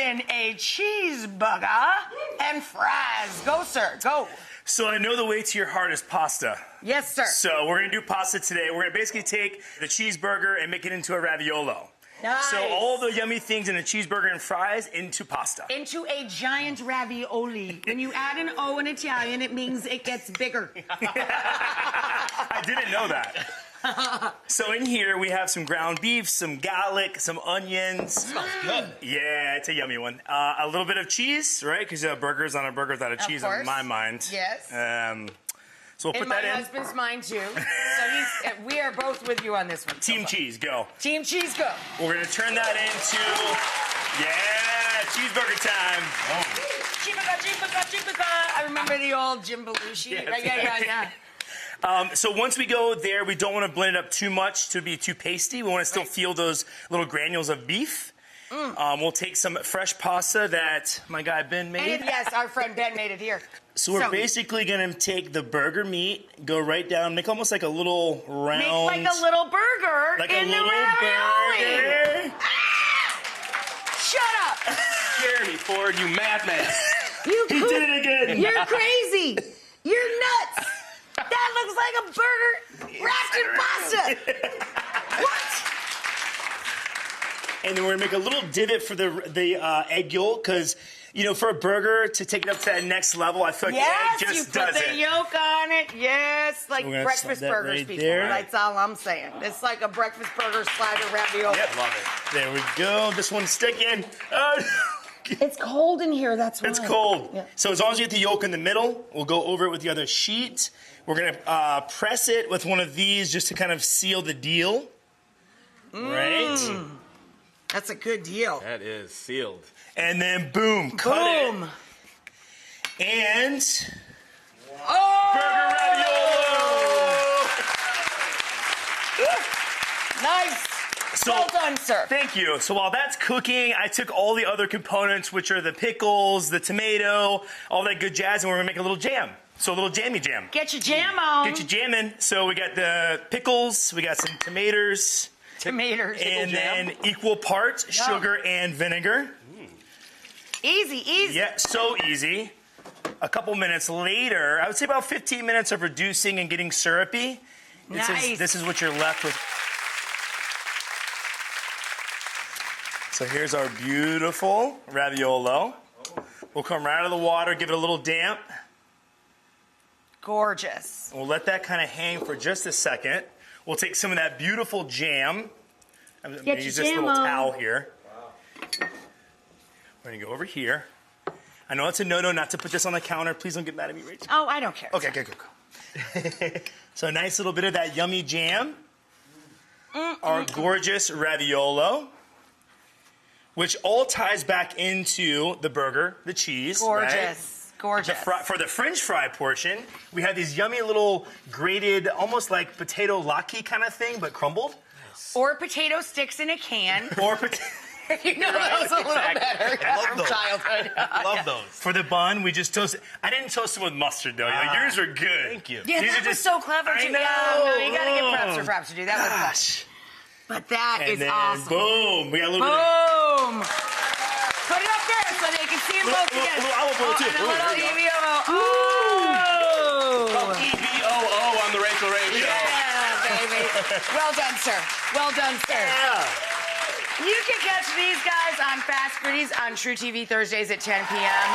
in a cheeseburger and fries. Go, sir, go. So I know the way to your heart is pasta. Yes, sir. So we're gonna do pasta today. We're gonna basically take the cheeseburger and make it into a raviolo. Nice. So all the yummy things in a cheeseburger and fries into pasta. Into a giant ravioli. When you add an O in Italian, it means it gets bigger. I didn't know that. So in here we have some ground beef, some garlic, some onions. Smells good. Yeah, it's a yummy one. A little bit of cheese, right? Because burgers on a burger without a cheese in my mind. Yes. So we'll put that in. In my husband's mind too. So we are both with you on this one. Team cheese, go. Team cheese, go. We're gonna turn that into, cheeseburger time. Oh. Cheeseburger. I remember the old Jim Belushi. Yeah. So once we go there, we don't want to blend it up too much to be too pasty. We want to still feel those little granules of beef. We'll take some fresh pasta that my guy Ben made. And yes, our friend Ben made it here. So we're basically going to take the burger meat, go right down, make almost like a little round. Make like a little burger in the ravioli. Burger. Shut up. Jeremy Ford, you madman. He did it again. You're crazy. You're nuts. That looks like a burger wrapped in pasta. What? And then we're gonna make a little divot for the egg yolk, because for a burger to take it up to that next level, I feel like the egg just does it. Yes, you put the yolk on it. Yes, like breakfast burgers, right people. there. That's all I'm saying. It's like a breakfast burger slider ravioli. Yep, love it. There we go. This one's sticking. It's cold in here. That's why. It's cold. Yeah. So as long as you get the yolk in the middle, we'll go over it with the other sheet. We're gonna press it with one of these just to kind of seal the deal. Right. That's a good deal. That is sealed. And then boom, cut it. And burger raviolo. Nice. Well done, sir. Thank you. So while that's cooking, I took all the other components, which are the pickles, the tomato, all that good jazz, and we're gonna make a little jam. So a little jammy jam. Get your jam on. Get your jamming. So we got the pickles, we got some tomatoes. And then equal parts sugar and vinegar. Easy. Yeah, so easy. A couple minutes later, I would say about 15 minutes of reducing and getting syrupy. Nice. This is what you're left with. So here's our beautiful raviolo. We'll come right out of the water, give it a little damp. Gorgeous. We'll let that kind of hang for just a second. We'll take some of that beautiful jam. I'm going to use this little towel here. We're going to go over here. I know it's a no-no not to put this on the counter. Please don't get mad at me, Rachel. Oh, I don't care. Okay, go. So a nice little bit of that yummy jam. Our gorgeous raviolo, which all ties back into the burger, the cheese. Gorgeous. Right? Gorgeous. For the French fry portion, we have these yummy little grated, almost like potato laki kind of thing, but crumbled. Nice. Or potato sticks in a can. Or potato. You know those a little better. I love those. Childhood. Love those. For the bun, we just toasted. I didn't toast them with mustard, though. Yours are good. Thank you. Yeah, These that are was just so clever. I know. Yeah, no, you got to give props to do that. Gosh. But that And is then, awesome. boom. We got a little bit of... Boom. Put it up there so they can see them both together. A little olive oil, too. And a little EVO. EVOO on the Rachael Ray Show. Yeah, baby. Well done, sir. Well done, sir. Yeah. You can catch these guys on Fast Foodies on True TV Thursdays at 10 p.m.